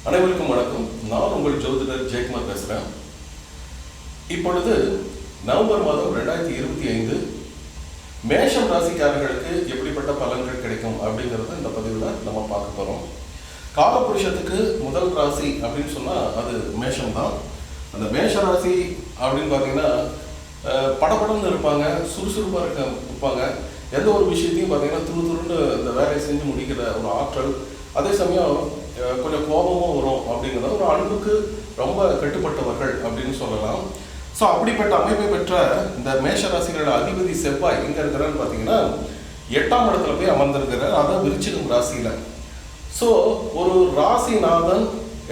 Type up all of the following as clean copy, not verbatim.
அனைவருக்கும் வணக்கம். நான் உங்கள் ஜோதிடர் ஜெயக்குமார் பேசுகிறேன். இப்பொழுது நவம்பர் மாதம் 2025 மேஷம் ராசிக்காரர்களுக்கு எப்படிப்பட்ட பலன்கள் கிடைக்கும் அப்படிங்கிறத இந்த பதிவில் நம்ம பார்க்க போகிறோம். காலபுருஷத்துக்கு முதல் ராசி அப்படின்னு சொன்னால் அது மேஷம் தான். அந்த மேஷ ராசி அப்படின்னு பார்த்தீங்கன்னா படபடன்னு இருப்பாங்க, சுறுசுறுப்பாக இருப்பாங்க. எந்த ஒரு விஷயத்தையும் பார்த்தீங்கன்னா துருன்னு இந்த வேலையை செஞ்சு முடிக்கிற ஒரு ஆற்றல், அதே சமயம் கொஞ்சம் கோபமும் வரும். அப்படிங்கிறத ஒரு அன்புக்கு ரொம்ப கட்டுப்பட்டவர்கள் அப்படின்னு சொல்லலாம். ஸோ அப்படிப்பட்ட அமைப்பை பெற்ற இந்த மேஷராசிகளோட அதிபதி செவ்வாய் எங்கே இருக்கிறான்னு பார்த்தீங்கன்னா 8ஆம் இடத்துல போய் அமர்ந்திருக்கிறார். அதான் விருச்சிகம் ராசியில். ஸோ ஒரு ராசிநாதன்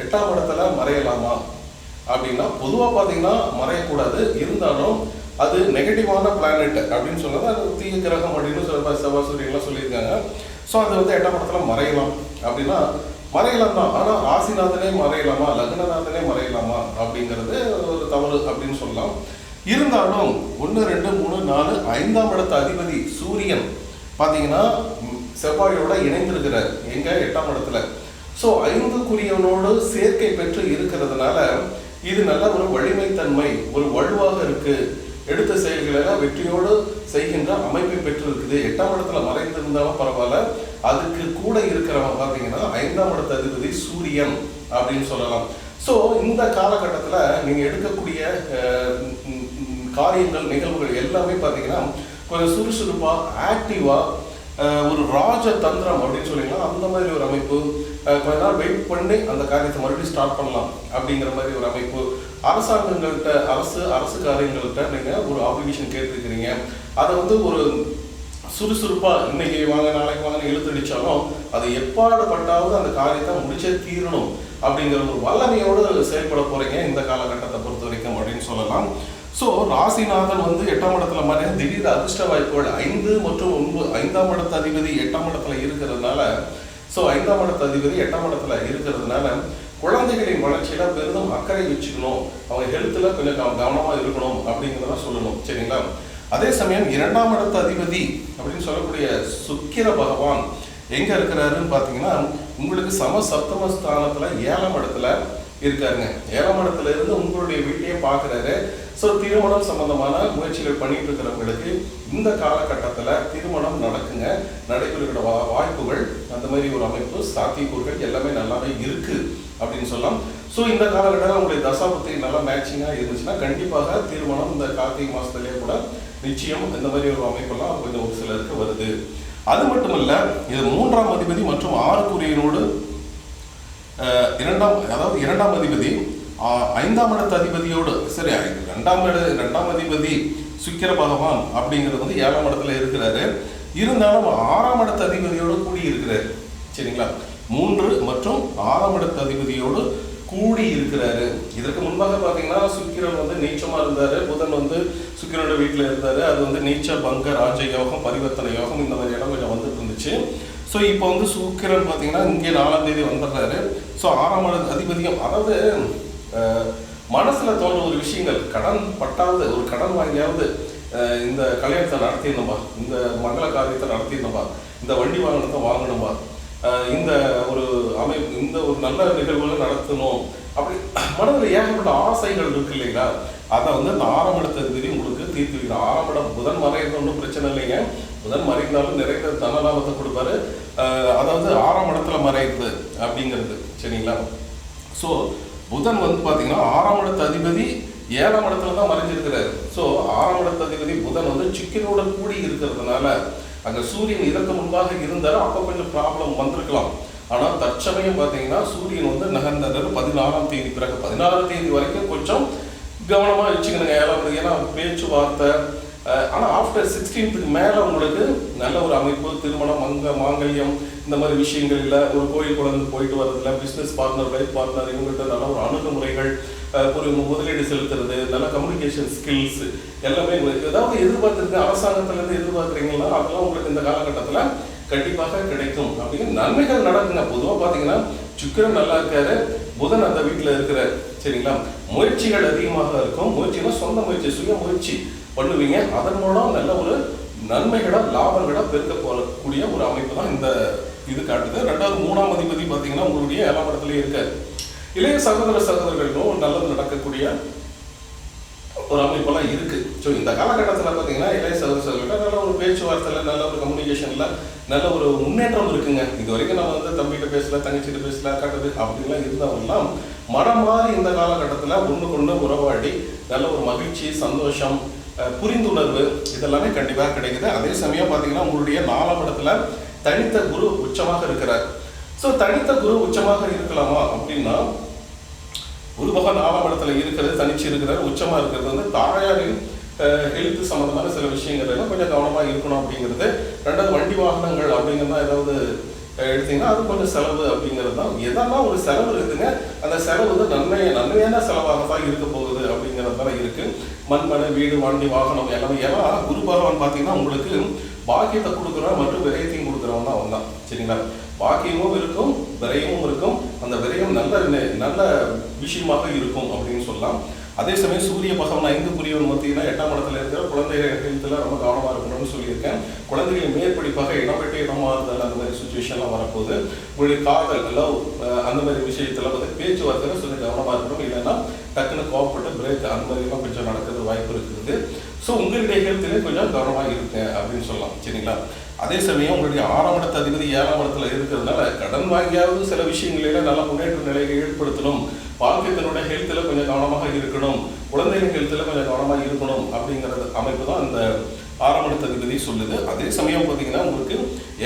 8ஆம் இடத்துல மறையலாமா அப்படின்னா பொதுவாக பார்த்தீங்கன்னா மறையக்கூடாது. இருந்தாலும் அது நெகட்டிவான பிளானட் அப்படின்னு சொன்னது அது தீய கிரகம் அப்படின்னு செவ்வாய் சூரியன்லாம் சொல்லியிருக்காங்க. ஸோ அது 8ஆம் இடத்துல மறையலாம் அப்படின்னா மறையலாம் தான். ஆனால் ராசிநாதனே மறையலாமா, லக்னநாதனே மறையலாமா அப்படிங்கிறது ஒரு தவறு அப்படின்னு சொல்லலாம். இருந்தாலும் 1, 2, 3, 4, 5ஆம் இடத்து அதிபதி சூரியன் பார்த்தீங்கன்னா செவ்வாயோட இணைந்திருக்கிறார் எங்க 8ஆம் இடத்துல. ஸோ 5க்குரியவனோடு சேர்க்கை பெற்று இருக்கிறதுனால இது நல்ல ஒரு வலிமைத்தன்மை, ஒரு வலுவாக இருக்கு. எடுத்த செயல்களெல்லாம் வெற்றியோடு செய்கின்ற அமைப்பை பெற்று இருக்குது. 8ஆம் இடத்துல மறைந்திருந்தாலும் பரவாயில்ல, அதுக்கு கூட இருக்கிறவங்க பார்த்தீங்கன்னா 5ஆம் இடத்து அதிபதி சூரியன் அப்படின்னு சொல்லலாம். ஸோ இந்த காலகட்டத்தில் நீங்கள் எடுக்கக்கூடிய காரியங்கள், நிகழ்வுகள் எல்லாமே பார்த்தீங்கன்னா கொஞ்சம் சுறுசுறுப்பாக, ஆக்டிவாக, ஒரு ராஜதந்திரம் அப்படின்னு சொல்லிக்கலாம். அந்த மாதிரி ஒரு அமைப்பு. கொஞ்ச நாள் வெயிட் பண்ணி அந்த காரியத்தை மறுபடியும் ஸ்டார்ட் பண்ணலாம் அப்படிங்கிற மாதிரி ஒரு அமைப்பு. அரசாங்கங்கள்கிட்ட, அரசு காரியங்கள்கிட்ட நீங்கள் ஒரு அப்ளிகேஷன் கேட்டிருக்கிறீங்க, அதை ஒரு சுறுசுறுப்பாக இன்னைக்கு வாங்க நாளைக்கு வாங்க இழுத்தடிச்சாலும் அது எப்பாடுபட்டாவது அந்த காரியத்தை முடிச்சே தீரணும் அப்படிங்கிற ஒரு வல்லமையோடு செயல்பட போகிறீங்க இந்த காலகட்டத்தை பொறுத்த வரைக்கும் அப்படின்னு சொல்லலாம். ஸோ ராசிநாதன் 8ஆம் இடத்துல மாதிரி திடீர் அதிர்ஷ்ட வாய்ப்புகள் 5 மற்றும் 9, 5ஆம் இடத்து அதிபதி 8ஆம் இடத்துல இருக்கிறதுனால, ஸோ 5ஆம் இடத்து அதிபதி 8ஆம் இடத்துல இருக்கிறதுனால குழந்தைகளின் வளர்ச்சியில பெரிதும் அக்கறை வச்சுக்கணும், அவங்க ஹெல்த்ல கொஞ்சம் கவனமாக இருக்கணும் அப்படிங்கிறத சொல்லணும். சரிங்களா? அதே சமயம் 2ஆம் இடத்து அதிபதி அப்படின்னு சொல்லக்கூடிய சுக்கிர பகவான் எங்க இருக்கிறாருன்னு பார்த்தீங்கன்னா உங்களுக்கு சப்தம ஸ்தானத்துல 7ஆம் இடத்துல இருக்காருங்க. 7ஆம் இடத்துல இருந்து உங்களுடைய வீட்டையே பார்க்குறாரு. ஸோ திருமணம் சம்பந்தமான முயற்சிகள் பண்ணிட்டு இருக்கிறவங்களுக்கு இந்த காலகட்டத்தில் திருமணம் நடக்குங்க, நடைபெறுகிற வாய்ப்புகள், அந்த மாதிரி ஒரு அமைப்பு, சாத்தியக்கூறுகள் எல்லாமே நல்லாவே இருக்கு அப்படின்னு சொல்லலாம். ஸோ இந்த காலகட்டத்தில் உங்களுடைய தசாபுத்தி நல்லா மேட்சிங்காக இருந்துச்சுன்னா கண்டிப்பாக திருமணம் இந்த கார்த்திகை மாதத்துலேயே கூட நிச்சயம் இந்த மாதிரி ஒரு அமைப்பெல்லாம் கொஞ்சம் ஒரு சிலருக்கு வருது. அது மட்டும் இல்லை, இது 3ஆம் அதிபதி மற்றும் 6க்குரியனோடு 2ஆம் அதிபதி 5ஆம் இடத்து அதிபதியோடு, சரி 2ஆம் அதிபதி சுக்கிர பகவான் அப்படிங்கிறது 7ஆம் இடத்துல இருக்கிறாரு. இருந்தாலும் 6ஆம் இடத்து அதிபதியோடு கூடி இருக்கிறாரு. சரிங்களா? 3 மற்றும் 6ஆம் இடத்து அதிபதியோடு கூடி இருக்கிறாரு. இதற்கு முன்பாக பார்த்தீங்கன்னா சுக்கிரன் நீச்சமா இருந்தாரு, புதன் சுக்கிரனோட வீட்டில் இருந்தாரு. அது நீச்ச பங்க ராஜ யோகம், பரிவர்த்தனை யோகம், இந்த மாதிரி இடம் கொஞ்சம் வந்துட்டு இருந்துச்சு. ஸோ இப்போ சுக்கிரன் பார்த்தீங்கன்னா இங்கே 4ஆம் தேதி வந்துடுறாரு. ஸோ 6ஆம் அதிபதியும், அதாவது மனசுல தோன்ற ஒரு விஷயங்கள், கடன் பட்டாவது, ஒரு கடன் வாங்கியாவது இந்த கல்யாணத்தை நடத்திடணும்பா, இந்த மங்கள காரியத்தை நடத்திடணும்பா, இந்த வண்டி வாகனத்தை வாங்கணும்பா, இந்த ஒரு இந்த ஒரு நல்ல நிகழ்வுகளை நடத்தணும் அப்படி மனதில் ஏகப்பட்ட ஆசைகள் இருக்கு இல்லைங்களா? அதை அந்த 6ஆம் இடத்து அதிபதி உங்களுக்கு தீர்த்து வைக்கிறார். 6ஆம் இடம் புதன் மறைகிறது ஒன்றும் பிரச்சனை இல்லைங்க. புதன் மறைந்தாலும் நிறைய தனலாபத்தை கொடுப்பாரு. அதாவது 6ஆம் இடத்துல மறைகிறது அப்படிங்கிறது. சரிங்களா? ஸோ புதன் பார்த்தீங்கன்னா 6ஆம் இடத்து அதிபதி 7ஆம் இடத்துல தான் மறைஞ்சிருக்கிறாரு. ஸோ 6ஆம் இடத்து அதிபதி புதன் சுக்கிரனுடன் கூடி இருக்கிறதுனால அங்கே சூரியன் இதற்கு முன்பாக இருந்தாரு, அப்போ கொஞ்சம் ப்ராப்ளம் வந்திருக்கலாம். ஆனால் தற்சமயம் பார்த்தீங்கன்னா சூரியன் நகர்ந்தாரு 16ஆம் தேதி. பிறகு 16ஆம் தேதி வரைக்கும் கொஞ்சம் கவனமாக வச்சுக்கணுங்க 7ஆம் தேதி. ஏன்னா பேச்சுவார்த்தை. ஆனால் ஆஃப்டர் 16க்கு மேலே உங்களுக்கு நல்ல ஒரு அமைப்பு, திருமணம், மாங்கல்யம், இந்த மாதிரி விஷயங்கள் இல்லை. ஒரு கோயில் குழந்தை போயிட்டு வரதில்ல, பிஸ்னஸ் பார்ட்னர், லைஃப் பார்ட்னர், இவங்கள்ட்ட நல்ல ஒரு அணுகுமுறைகள், ஒரு முதலீடு செலுத்துறது, நல்ல கம்யூனிகேஷன் ஸ்கில்ஸ் எல்லாமே ஏதாவது எதிர்பார்த்துருக்கு, அரசாங்கத்திலேருந்து எதிர்பார்க்குறீங்களா, அதெல்லாம் உங்களுக்கு இந்த காலகட்டத்தில் கண்டிப்பாக கிடைக்கும். அப்படின்னு நன்மைகள் நடக்குங்க. பொதுவாக பார்த்தீங்கன்னா சுக்கிரன் நல்லா இருக்காரு, புதன் அந்த வீட்டில் இருக்கிறார். சரிங்களா? முயற்சிகள் அதிகமாக இருக்கும். முயற்சினா சொந்த முயற்சி, சுய முயற்சி பண்ணுவீங்க. அதன் மூலம் நல்ல ஒரு நன்மைகளை, லாபங்களை பெருக்க போகக்கூடிய ஒரு அமைப்பு தான் இந்த இது காட்டுது. 2வது 3ஆம் அதிபதி பார்த்தீங்கன்னா உங்களுடைய 7ஆம் இடத்துலயே இருக்காரு. இளைய சகோதர சகோதரர்களும் நல்லது நடக்கக்கூடிய ஒரு அமைப்பெல்லாம் இருக்கு. ஸோ இந்த காலகட்டத்தில் பார்த்தீங்கன்னா இளைய சகோதர சகோதரர்கள் நல்ல ஒரு பேச்சுவார்த்தையில், நல்ல ஒரு கம்யூனிகேஷன்ல நல்ல ஒரு முன்னேற்றம் இருக்குங்க. இது வரைக்கும் நம்ம வந்து தம்பிகிட்ட பேசல, தங்கச்சிட்டு பேசல, அக்காட்டது அப்படின்லாம் இருந்தவங்கலாம் மனம் மாறி இந்த காலகட்டத்தில் ஒன்றுக்கு ஒன்று உறவாடி நல்ல ஒரு மகிழ்ச்சி, சந்தோஷம், புரிந்துணர்வு இதெல்லாமே கண்டிப்பாக கிடைக்குது. அதே சமயம் பார்த்தீங்கன்னா உங்களுடைய 4ஆம் இடத்துல தனித்த குரு உச்சமாக இருக்கிறார். ஸோ தனித்த குரு உச்சமாக இருக்கலாமா அப்படின்னா, குரு பகவான் 4ஆம் இடத்துல இருக்கிறது, தனிச்சு இருக்கிறார், உச்சமாக இருக்கிறது வந்து தாயாரின் ஹெல்த் சம்மந்தமான சில விஷயங்கள்லாம் கொஞ்சம் கவனமாக இருக்கணும் அப்படிங்கிறது. ரெண்டாவது வண்டி வாகனங்கள் அப்படிங்கிறதா ஏதாவது எடுத்தீங்கன்னா அது கொஞ்சம் செலவு அப்படிங்கிறது தான். எதெல்லாம் ஒரு செலவு இருக்குதுங்க, அந்த செலவு வந்து நன்மையான செலவாக தான் இருக்க போகுது அப்படிங்கிறது தான் இருக்கு. மண்மனை, வீடு, வண்டி, வாகனம் எல்லாமே. ஏன்னா குரு பகவான் பார்த்தீங்கன்னா உங்களுக்கு பாக்கியத்தை கொடுக்குறவன் மற்றும் விரயத்தையும் கொடுக்குறவன் தான் அவன் தான். சரிங்களா? பாக்கியமும் இருக்கும், விரயமும் இருக்கும். அந்த விரயம் நல்ல விஷயமாக இருக்கும் அப்படின்னு சொல்லலாம். அதே சமயம் சூரிய பகவான் 5 புரியவன் பார்த்தீங்கன்னா 8ஆம் இடத்துல இருக்கிற குழந்தைகள் ஹெல்த்தில் ரொம்ப கவனமாக இருக்கணும்னு சொல்லியிருக்கேன். குழந்தைகள் மேற்படிப்பாக இடம் விட்டு இடமாறுதல் அந்த மாதிரி சுச்சுவேஷன்லாம் வரப்போகுது. உங்களுடைய காதல், லவ் அந்த மாதிரி விஷயத்தில் வந்து பேச்சுவார்த்தையில் கொஞ்சம் கவனமாக இருக்கணும். இல்லைன்னா டக்குன்னு கோவப்பட்டு பிரேக் அந்த மாதிரிலாம் கொஞ்சம் நடக்கிறது வாய்ப்பு இருக்குது. ஸோ உங்களுடைய ஹெல்த்திலே கொஞ்சம் கவனமாக இருக்கு அப்படின்னு சொல்லலாம். சரிங்களா? அதே சமயம் உங்களுடைய 6ஆம் இடத்து அதிபதி 7ஆம் இடத்துல இருக்கிறதுனால கடன் வாங்கியாவது சில விஷயங்களில நல்ல முன்னேற்ற நிலையை ஏற்படுத்தணும். வாழ்க்கையினுடைய ஹெல்த்தில் கொஞ்சம் கவனமாக இருக்கணும், குழந்தைகள் ஹெல்த்தில் கொஞ்சம் கவனமாக இருக்கணும் அப்படிங்கிறது அமைப்பு தான் இந்த 6ஆம் இடத்து அதிபதி சொல்லுது. அதே சமயம் பார்த்தீங்கன்னா உங்களுக்கு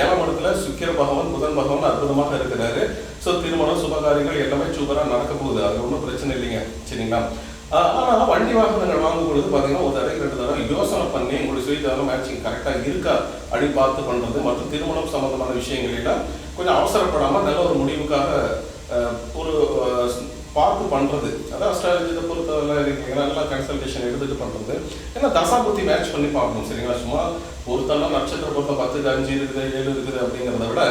7ஆம் இடத்துல சுக்கிர பகவான், புதன் பகவான் அற்புதமாக இருக்கிறாரு. ஸோ திருமணம், சுபகாரியங்கள் எல்லாமே சூப்பராக நடக்க போகுது. அது ஒன்றும் பிரச்சனை இல்லைங்க. சரிங்களா? ஆனால் வண்டி வாகனங்கள் வாங்கும் பொழுது பார்த்தீங்கன்னா ஒரு தடவை 2 தடவை யோசனை பண்ணி உங்களுடைய சுயஜாதகம் மேட்சிங் கரெக்டாக இருக்கா அப்படின்னு பார்த்து பண்ணுறது. மற்றும் திருமணம் சம்மந்தமான விஷயங்களெல்லாம் கொஞ்சம் அவசரப்படாமல் நல்ல ஒரு முடிவுக்காக ஒரு பார்த்து பண்ணுறது. அதான் அஸ்ட்ராலஜியை பொறுத்தவரை இருக்கீங்கன்னா நல்லா கன்சல்டேஷன் எடுத்துகிட்டு பண்ணுறது. ஏன்னா தசாபுத்தி மேட்ச் பண்ணி பார்க்கணும். சரிங்களா? சும்மா பொருத்தம்னா நட்சத்திர பொருத்தம் 10க்கு 5 இருக்குது, 7 இருக்குது அப்படிங்கிறத விட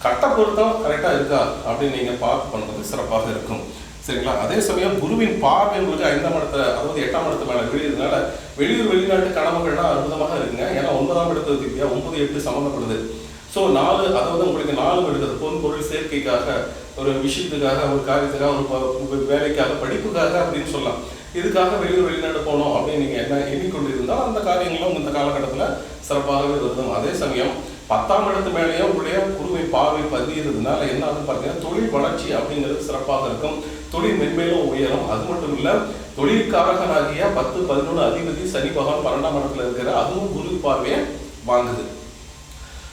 கட்ட பொருத்தம் கரெக்டாக இருக்கா அப்படின்னு நீங்கள் பார்த்து பண்ணுறது சிறப்பாக இருக்கும். சரிங்களா? அதே சமயம் குருவின் பார்வை உங்களுக்கு 5ஆம் இடத்துல, அதாவது 8ஆம் இடத்து மேலே விழுறதுனால வெளியூர் வெளிநாட்டு கனவுகள்லாம் அற்புதமாக இருக்குங்க. ஏன்னா 9ஆம் இடத்துக்கு 9, 8 சம்மந்தப்படுது. ஸோ 4, அதாவது உங்களுக்கு 4 எடுக்கிறது பொன் பொருள் சேர்க்கைக்காக, ஒரு விஷயத்துக்காக, ஒரு காரியத்துக்காக, ஒரு வேலைக்காக, படிப்புக்காக அப்படின்னு சொல்லலாம். இதுக்காக வெளியூர் வெளிநாடு போகணும் அப்படின்னு நீங்கள் என்ன எண்ணிக்கொண்டு இருந்தால் அந்த காரியங்களும் இந்த காலகட்டத்தில் சிறப்பாகவே வருதும். அதே சமயம் 10ஆம் இடத்து மேலேயும் உங்களுடைய குருவை பார்வை பதிகிறதுனால என்ன ஆகுதுன்னு பார்த்தீங்கன்னா தொழில் வளர்ச்சி அப்படிங்கிறது சிறப்பாக இருக்கும். தொழில் மென்மேலும் உயரும். அது மட்டும் இல்லை, தொழிற்காரகனாகிய 10, 11 அதிபதி சனி பகவான் 12ஆம் இடத்துல இருக்கிற அதுவும் குரு பார்வையை வாங்குது.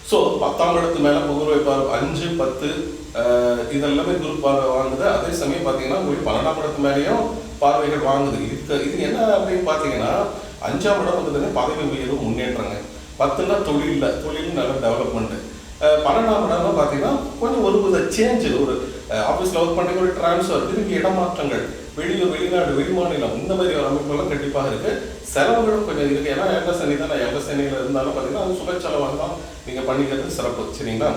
ஸோ 10ஆம் இடத்து மேலே குருவை பார்வை 5, 10 இதெல்லாமே குரு பார்வை வாங்குது. அதே சமயம் பார்த்தீங்கன்னா உங்களுக்கு 12ஆம் இடத்து மேலேயும் பார்வைகள் வாங்குது. இது என்ன அப்படின்னு பார்த்தீங்கன்னா 5ஆம் இடம் வந்து பதவி உயர்வு, முன்னேற்றங்க. 10ன்னா தொழில் நல்ல டெவலப்மெண்ட்டு. 12ஆம் இடம்னா பார்த்தீங்கன்னா கொஞ்சம் ஒரு வித சேஞ்சு, ஒரு ஆஃபீஸில் ஒர்க் பண்ணுற ஒரு டிரான்ஸ்ஃபர், திரும்பி இடமாற்றங்கள், வெளியூர், வெளிநாடு, வெளிமாநிலம் இந்த மாதிரி ஒரு அமைப்புகள்லாம் கண்டிப்பாக இருக்குது. செலவுகளும் கொஞ்சம் இருக்குது. ஏன்னா ஏழரை சனி தான். ஏழரை சனியில் இருந்தாலும் பார்த்தீங்கன்னா அது சுப செலவாக தான் நீங்கள் பண்ணிக்கிறது சிறப்பு. சரிங்களா?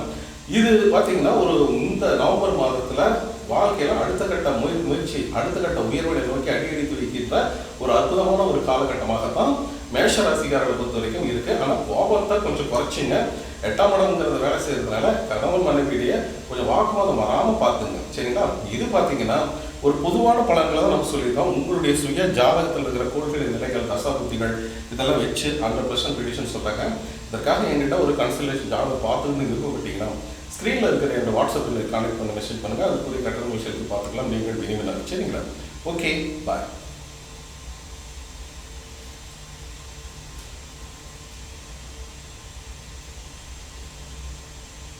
இது பார்த்தீங்கன்னா ஒரு இந்த நவம்பர் மாதத்தில் வாழ்க்கையில் அடுத்த கட்ட முயற்சி, அடுத்த கட்ட உயர்வை நோக்கி அடியெடுத்து வைக்கின்ற ஒரு அற்புதமான ஒரு காலகட்டமாகத்தான் மேஷ ராசிக்காரர்களை பொறுத்த வரைக்கும் இருக்குது. ஆனால் கோபத்தை கொஞ்சம் குறைச்சிங்க. 8ஆம் இடம்ங்கிறது வேலை செய்யறதுனால கணவன் மனைவியிலேயே கொஞ்சம் வாக்குவாதம் வராமல் பார்த்துங்க. சரிங்களா? இது பார்த்தீங்கன்னா ஒரு பொதுவான பலன்களை தான் நம்ம சொல்லியிருக்கோம். உங்களுடைய சுய ஜாதகத்தில் இருக்கிற கோள்கள், நிலைகள், தசாபுத்திகள் இதெல்லாம் வச்சு 100% ப்ரிடிக்ஷன் சொல்கிறாங்க. இதற்காக என்கிட்ட ஒரு கன்சல்டேஷன் ஜாதகம் பார்த்துன்னு விருப்பப்பட்டீங்கன்னா ஸ்க்ரீனில் இருக்கிற என்னோட வாட்ஸ்அப்பில் கான்டெக்ட் பண்ணி மெசேஜ் பண்ணுங்கள். அதுக்குரிய கட்டண விஷயத்துக்கு பார்த்துக்கலாம். நீங்கள் வினிவினர். சரிங்களா? ஓகே, பாய்.